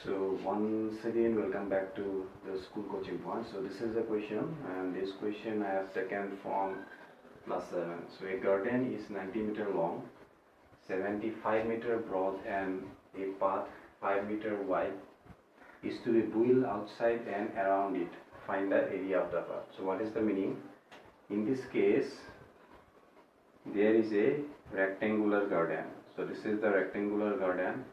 So once again welcome back to the school coaching point. So this is a question, and this question I have taken from class 7. So a garden is 90 meter long, 75 meter broad, and a path 5 meter wide is to be built outside and around it. Find the area of the path. So what is the meaning? In this case, there is a rectangular garden. So this is the rectangular garden,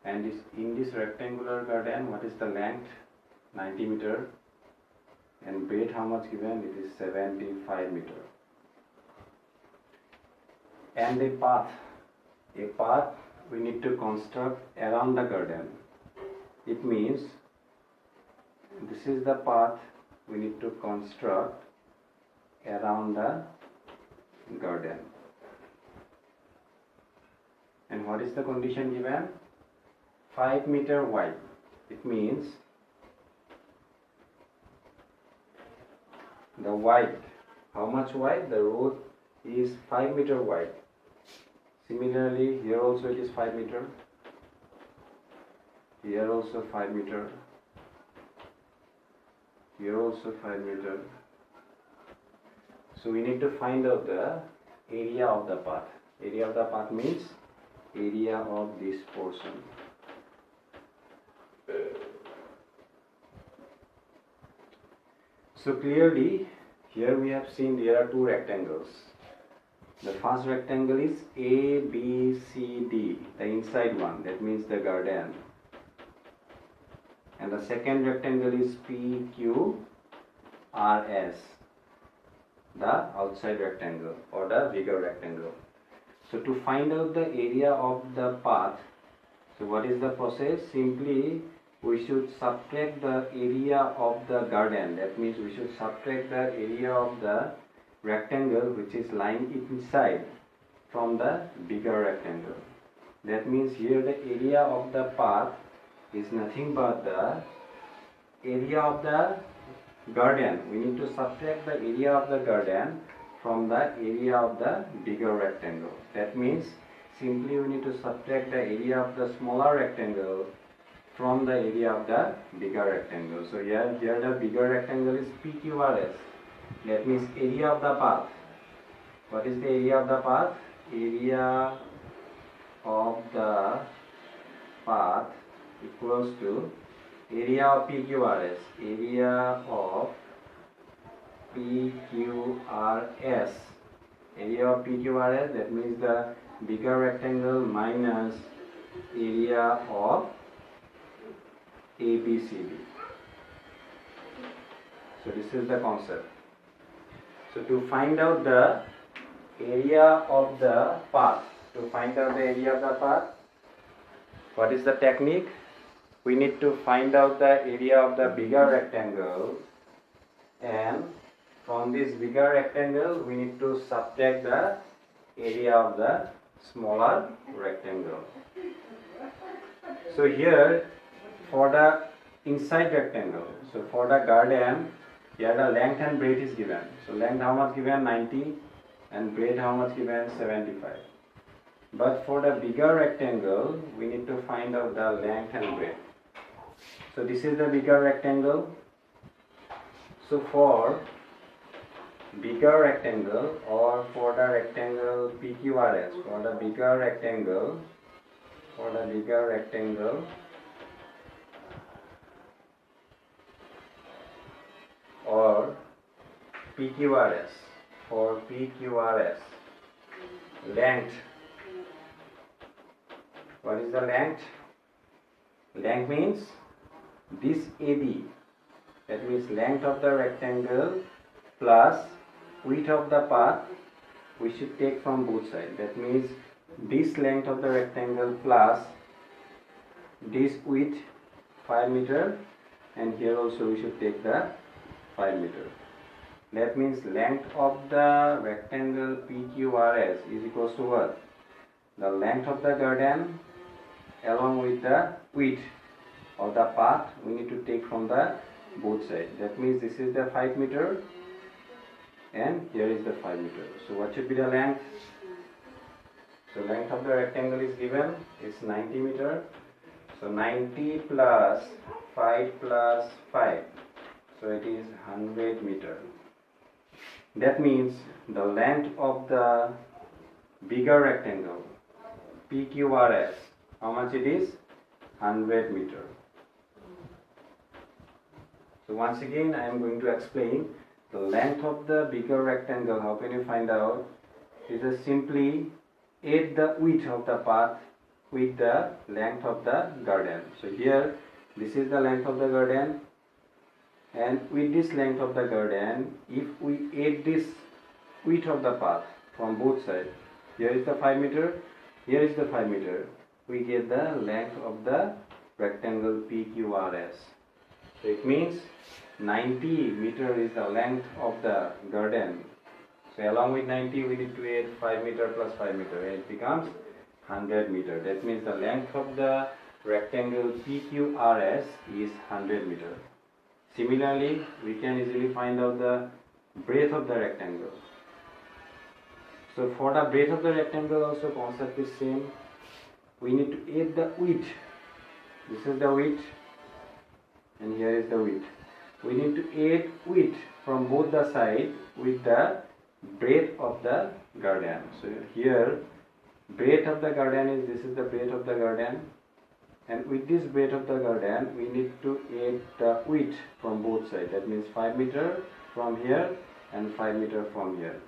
and in this rectangular garden, what is the length? 90 meter, and breadth how much given? It is 75 meter. And a path we need to construct around the garden. It means this is the path we need to construct around the garden. And what is the condition given? 5 meter wide. It means the wide, how much wide? The road is 5 meter wide. Similarly, here also it is 5 meter. Here also 5 meter. Here also 5 meter. So we need to find out the area of the path. Area of the path means area of this portion. So clearly, here we have seen there are two rectangles. The first rectangle is A, B, C, D, the inside one, that means the garden. And the second rectangle is P, Q, R, S, the outside rectangle or the bigger rectangle. So to find out the area of the path, so what is the process? Simply we should subtract the area of the garden. That means we should subtract the area of the rectangle which is lying inside from the bigger rectangle. That means here the area of the path is nothing but the area of the garden. We need to subtract the area of the garden from the area of the bigger rectangle. That means simply we need to subtract the area of the smaller rectangle from the area of the bigger rectangle. So here the bigger rectangle is PQRS. That means area of the path. What is the area of the path? Area of the path equals to area of PQRS. Area of PQRS. Area of PQRS, that means the bigger rectangle minus area of ABCD. So this is the concept. So to find out the area of the path, what is the technique? We need to find out the area of the bigger rectangle, and from this bigger rectangle we need to subtract the area of the smaller rectangle. So here for the inside rectangle, so for the garden, here the length and breadth is given. So length how much given? 90, and breadth how much given? 75. But for the bigger rectangle, we need to find out the length and breadth. So this is the bigger rectangle. So for bigger rectangle, or for the rectangle PQRS, for the bigger rectangle, or PQRS, for PQRS, length. What is the length? Length means this AB, that means length of the rectangle plus width of the path we should take from both sides. That means this length of the rectangle plus this width 5 meter, and here also we should take the 5 meter. That means length of the rectangle PQRS is equals to what? The length of the garden along with the width of the path we need to take from the both sides. That means this is the 5 meter and here is the 5 meter. So what should be the length? So length of the rectangle is given, it's 90 meter. So 90 plus 5 plus 5. So it is 100 meter. That means the length of the bigger rectangle PQRS, how much it is? 100 meter. So once again I am going to explain the length of the bigger rectangle. How can you find out? It is simply add the width of the path with the length of the garden. So here this is the length of the garden, and with this length of the garden, if we add this width of the path from both sides, here is the 5 meter, here is the 5 meter, we get the length of the rectangle PQRS. So it means 90 meter is the length of the garden. So along with 90 we need to add 5 meter plus 5 meter, and it becomes 100 meter. That means the length of the rectangle PQRS is 100 meter. Similarly, we can easily find out the breadth of the rectangle. So for the breadth of the rectangle also concept is same. We need to add the width. This is the width and here is the width. We need to add width from both the sides with the breadth of the garden. So here breadth of the garden is, this is the breadth of the garden, and with this breadth of the garden we need to add the width from both sides. That means 5 meter from here and 5 meter from here.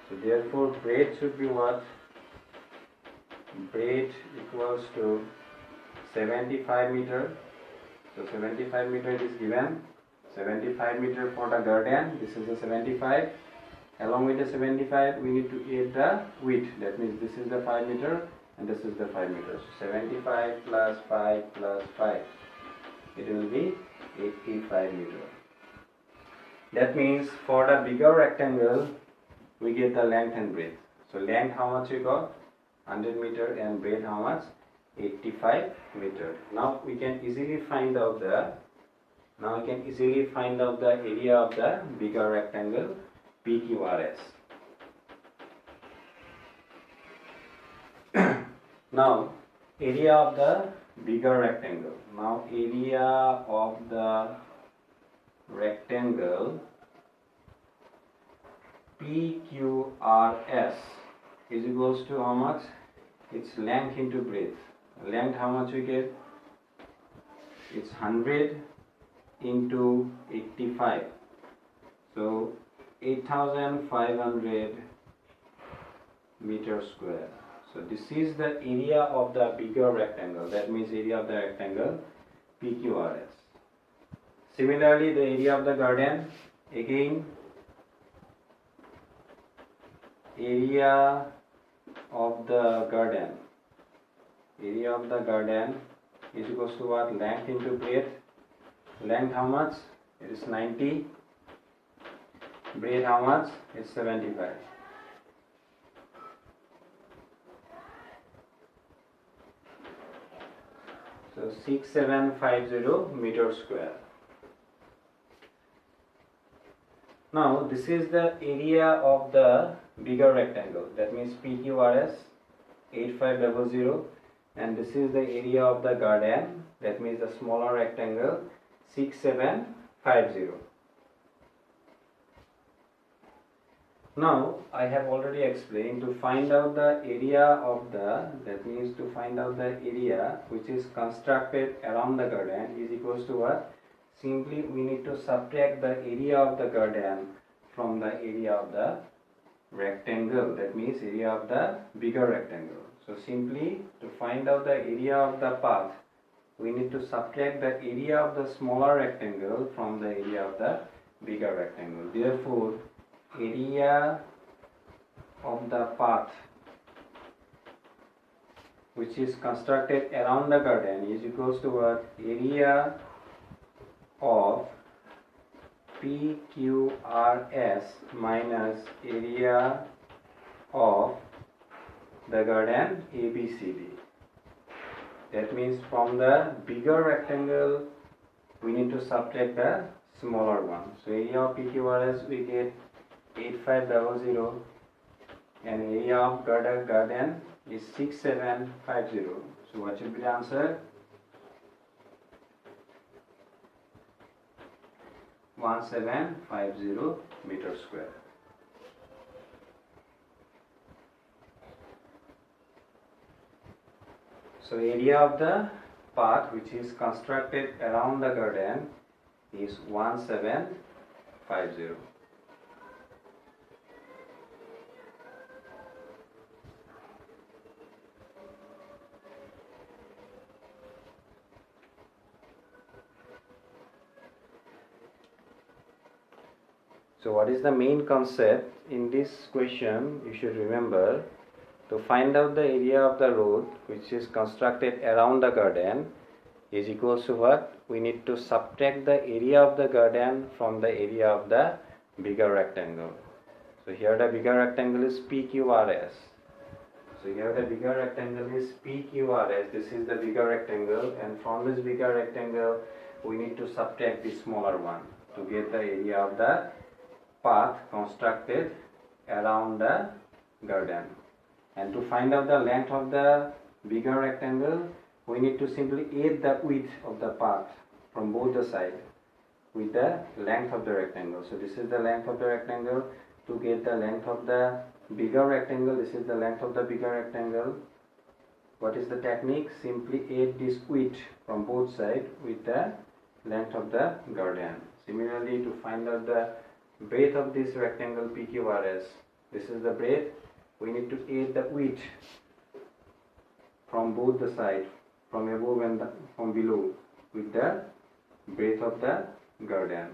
So therefore breadth should be what? Breadth equals to 75 meter. So 75 meter is given. 75 meter for the garden. This is the 75. Along with the 75 we need to add the width. That means this is the 5 meter and this is the 5 meter. So 75 plus 5 plus 5. It will be 85 meter. That means for the bigger rectangle we get the length and breadth. So length how much we got? 100 meter, and breadth how much? 85 meter. Now we can easily find out the area of the bigger rectangle PQRS. Now area of the bigger rectangle. Now area of the rectangle PQRS is equals to how much? It's length into breadth. Length how much we get? It's 100 into 85. So 8,500 meter square. So this is the area of the bigger rectangle. That means area of the rectangle PQRS. Similarly, the area of the garden, again area of the garden. Area of the garden is equals to what? Length into breadth. Length how much? It is 90. Breadth how much? It's 75. So 6750 meter square. Now this is the area of the bigger rectangle. That means PQRS 8500, and this is the area of the garden. That means the smaller rectangle 6750. Now I have already explained, to find out the area of the, that means to find out the area which is constructed around the garden is equals to what? Simply we need to subtract the area of the garden from the area of the rectangle. That means area of the bigger rectangle. So simply to find out the area of the path, we need to subtract the area of the smaller rectangle from the area of the bigger rectangle. Therefore area of the path which is constructed around the garden is equals to what? Area of PQRS minus area of the garden ABCD. That means from the bigger rectangle we need to subtract the smaller one. So area of PQRS we get 8500, and area of garden is 6750. So what should be the answer? 1750 meter square. So area of the path which is constructed around the garden is 1750. So what is the main concept in this question? You should remember, to find out the area of the road which is constructed around the garden is equals to what? We need to subtract the area of the garden from the area of the bigger rectangle. So here the bigger rectangle is PQRS. So here the bigger rectangle is PQRS. This is the bigger rectangle, and from this bigger rectangle we need to subtract the smaller one to get the area of the path constructed around the garden. And to find out the length of the bigger rectangle, we need to simply add the width of the path from both the sides with the length of the rectangle. So this is the length of the rectangle. To get the length of the bigger rectangle, this is the length of the bigger rectangle. What is the technique? Simply add this width from both sides with the length of the garden. Similarly, to find out the breadth of this rectangle PQRS, this is the breadth. We need to add the width from both the sides, from above and from below, with the breadth of the garden.